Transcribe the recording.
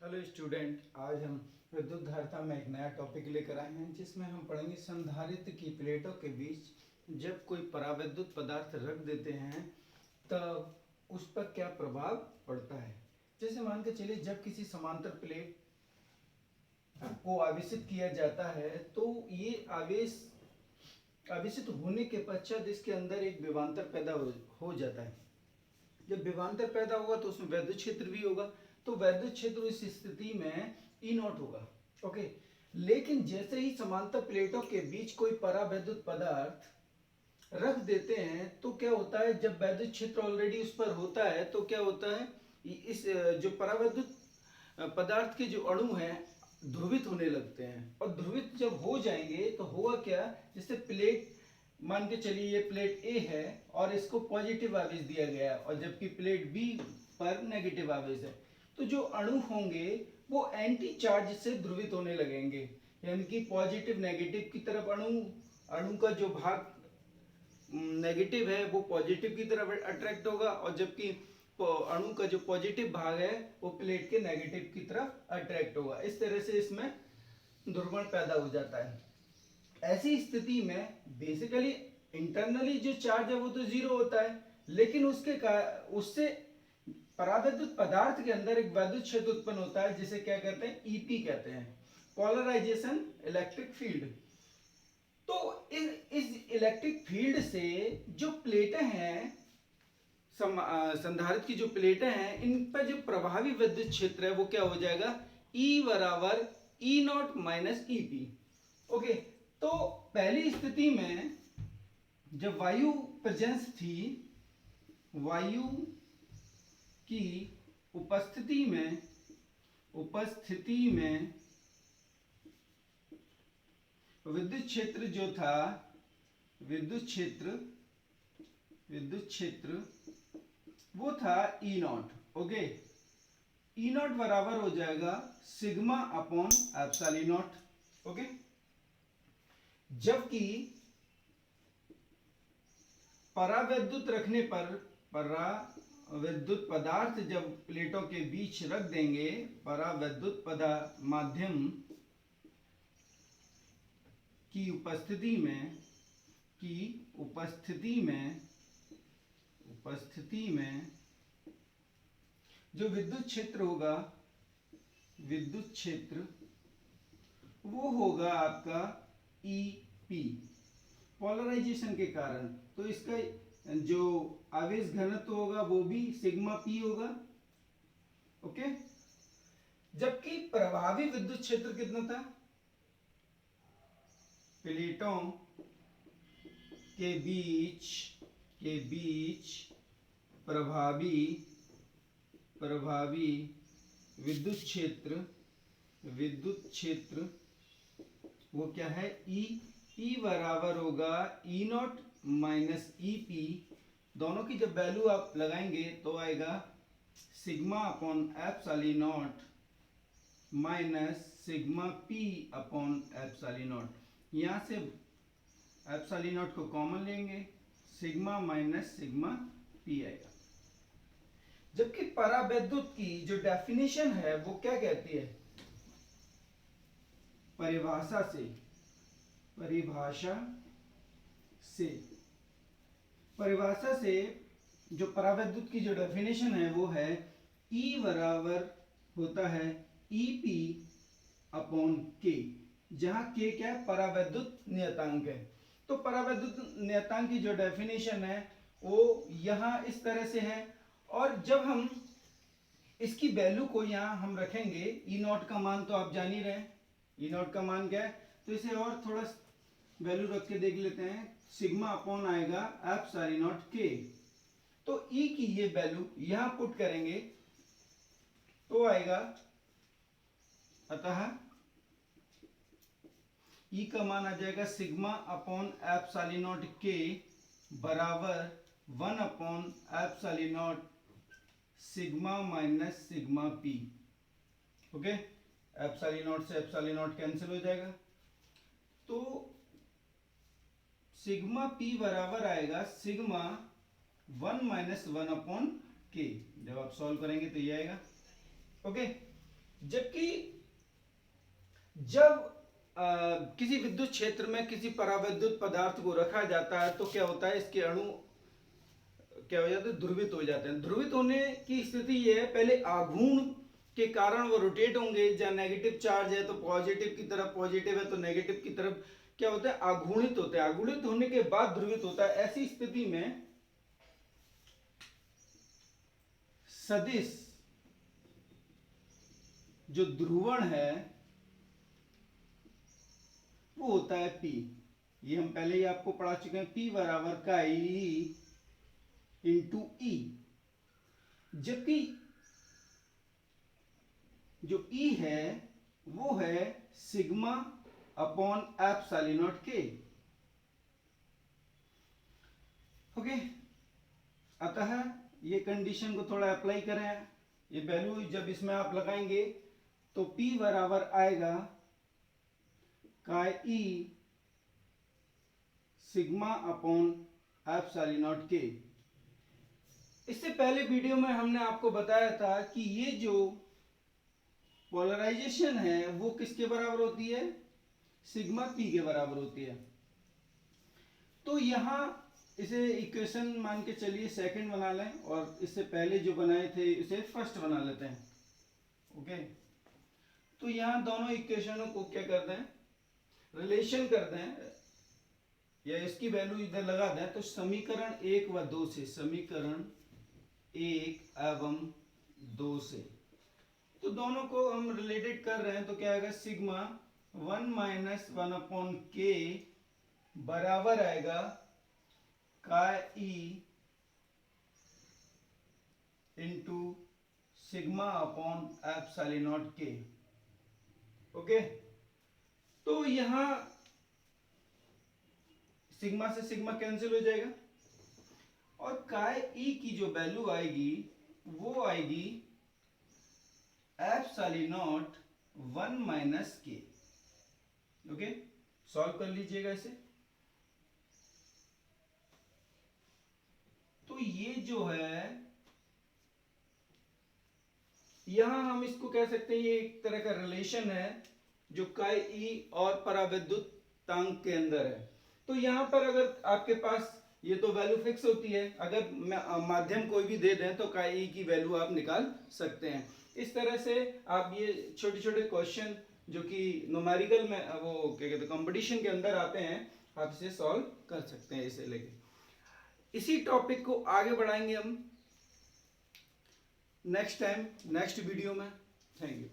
Hello student, आज हम विद्युत धारिता में एक नया टॉपिक लेकर आए हैं जिसमें हम पढ़ेंगे संधारित्र की प्लेटों के बीच जब कोई परावैद्युत पदार्थ रख देते हैं तब उस पर क्या प्रभाव पड़ता है। जैसे मान के चलिए, जब किसी समांतर प्लेट को आवेशित किया जाता है तो ये आवेशित होने के पश्चात इसके अंदर एक विभवांतर पैदा हो जाता है। जब विभवांतर पैदा होगा तो उसमें वैद्युत क्षेत्र भी होगा, तो वैद्युत क्षेत्र इस स्थिति में ई नॉट होगा। ओके, लेकिन जैसे ही समांतर प्लेटों के बीच कोई परावैद्युत पदार्थ रख देते हैं तो क्या होता है, जब वैद्युत क्षेत्र ऑलरेडी उस पर होता है तो क्या होता है, इस जो परावैद्युत पदार्थ के जो अणु हैं ध्रुवित होने लगते हैं, और ध्रुवित जब हो जाएंगे तो होगा क्या, जैसे प्लेट मान के चलिए ये प्लेट ए है और इसको पॉजिटिव आवेश दिया गया और जबकि प्लेट बी पर नेगेटिव आवेश है, तो जो अणु होंगे वो एंटी चार्ज से ध्रुवित होने लगेंगे, यानी कि पॉजिटिव नेगेटिव की तरफ अणु का जो भाग नेगेटिव है वो पॉजिटिव की तरफ अट्रैक्ट होगा, और जबकि अणु का जो पॉजिटिव भाग है वो प्लेट के नेगेटिव की तरफ अट्रैक्ट होगा। इस तरह से इसमें ध्रुवण पैदा हो जाता है। ऐसी स्थिति में बेसिकली इंटरनली जो चार्ज है वो तो जीरो होता है, लेकिन उससे परावैद्युत पदार्थ के अंदर एक वैद्युत क्षेत्र उत्पन्न होता है जिसे क्या कहते हैं, ईपी कहते हैं, पोलराइजेशन इलेक्ट्रिक फील्ड। तो इस इलेक्ट्रिक फील्ड से जो प्लेटें हैं, संधारित्र की जो प्लेटें हैं, इन पर जो प्रभावी विद्युत क्षेत्र है वो क्या हो जाएगा, ई बराबर ई नॉट माइनस ईपी। ओके, तो पहली स्थिति में जब वायु प्रेजेंस थी, वायु की उपस्थिति में विद्युत क्षेत्र जो था, विद्युत क्षेत्र वो था ई नॉट। ओके, ई नॉट बराबर हो जाएगा sigma upon epsilon not. Okay, जबकि परावैद्युत रखने पर, परावैद्युत पदार्थ जब प्लेटों के बीच रख देंगे, परावैद्युत माध्यम की उपस्थिति में जो विद्युत क्षेत्र होगा, विद्युत क्षेत्र वो होगा आपका ईपी, पोलराइजेशन के कारण। तो इसका जो आवेश घनत्व होगा वो भी सिग्मा पी होगा। ओके, जबकि प्रभावी विद्युत क्षेत्र कितना था, प्लेटों के बीच प्रभावी विद्युत क्षेत्र वो क्या है, ई बराबर होगा ई नॉट माइनस ईपी। दोनों की जब वैल्यू आप लगाएंगे तो आएगा sigma upon epsilon not minus sigma P upon epsilon not. यहाँ से एप्सिलॉन नॉट को कॉमन लेंगे, सिग्मा माइनस सिग्मा पी आएगा। जबकि परावैद्युत की जो डेफिनेशन है वो क्या कहती है, परिभाषा से जो परावैद्युत की जो डेफिनेशन है वो है E बराबर होता है ईपी अपॉन के, जहां के क्या है, परावैद्युत नियतांक है। तो परावैद्युत नियतांक की जो डेफिनेशन है वो यहाँ इस तरह से है, और जब हम इसकी वैल्यू को यहाँ हम रखेंगे, ई नॉट का मान तो आप जान ही रहे हैं, ई नॉट का मान क्या है, तो इसे और थोड़ा वैल्यू रख के देख लेते हैं, सिग्मा अपॉन आएगा एप्सिलॉन नॉट के। तो ई की ये वैल्यू यहां पुट करेंगे तो आएगा, अतः ई का मान आ जाएगा सिग्मा अपॉन एप्सिलॉन नॉट के बराबर 1 upon epsilon not sigma minus sigma P. Okay, epsilon not से एप्सिलॉन नॉट कैंसिल हो जाएगा, तो सिग्मा पी बराबर आएगा सिग्मा 1 माइनस 1 अपॉन के। जब आप सॉल्व करेंगे तो ये आएगा। ओके, जबकि जब किसी विद्युत क्षेत्र में किसी परावैद्युत पदार्थ को रखा जाता है तो क्या होता है, इसके अणु क्या हो जाते हैं, ध्रुवित हो जाते हैं। ध्रुवित होने की स्थिति ये है, पहले आघूर्ण के कारण वो रोटेट होंगे, जहां नेगेटिव चार्ज है तो पॉजिटिव की तरफ, पॉजिटिव है तो नेगेटिव की तरफ क्या होता है, आघूर्णित होते हैं। आघूर्णित होने के बाद ध्रुवित होता है। ऐसी स्थिति में सदिश जो ध्रुवण है वो होता है P। ये हम पहले ही आपको पढ़ा चुके हैं, P बराबर का I इंटू E। जबकि जो E है वो है sigma upon epsilon not K। Okay, अतः ये कंडीशन को थोड़ा अप्लाई करें। ये वैल्यू जब इसमें आप लगाएंगे तो P बराबर आएगा का E sigma upon epsilon not K। इससे पहले वीडियो में हमने आपको बताया था कि ये जो पोलराइजेशन है वो किसके बराबर होती है, सिग्मा P के बराबर होती है। तो यहां इसे इक्वेशन मान के चलिए सेकंड बना लें, और इससे पहले जो बनाए थे इसे फर्स्ट बना लेते हैं। ओके, तो यहां दोनों इक्वेशनों को क्या करते हैं, रिलेशन करते हैं, या इसकी वैल्यू इधर लगा दें। तो समीकरण 1 व 2 से, समीकरण 1 एवं 2 से, तो दोनों को हम रिलेटेड कर रहे हैं। तो क्या आएगा, सिग्मा 1 माइनस 1 अपॉन के बराबर आएगा का E into sigma upon epsilon not के। ओके, तो यहां सिग्मा से सिग्मा कैंसिल हो जाएगा, और काय ई की जो वैल्यू आएगी वो आएगी एप्सिलॉन नॉट 1 माइनस के। ओके, सॉल्व कर लीजिएगा इसे। तो ये जो है, यहां हम इसको कह सकते हैं ये एक तरह का रिलेशन है जो काय ई और परावैद्युतांक के अंदर है। तो यहां पर अगर आपके पास ये तो वैल्यू फिक्स होती है, अगर माध्यम कोई भी दे दें तो काय ई की वैल्यू आप निकाल सकते हैं। इस तरह से आप ये छोटे छोटे क्वेश्चन जो कि न्यूमेरिकल में वो क्या कहते हैं कंपटीशन के अंदर आते हैं, आप इसे सॉल्व कर सकते हैं इसे लेके। इसी टॉपिक को आगे बढ़ाएंगे हम नेक्स्ट टाइम, नेक्स्ट वीडियो में। Thank you.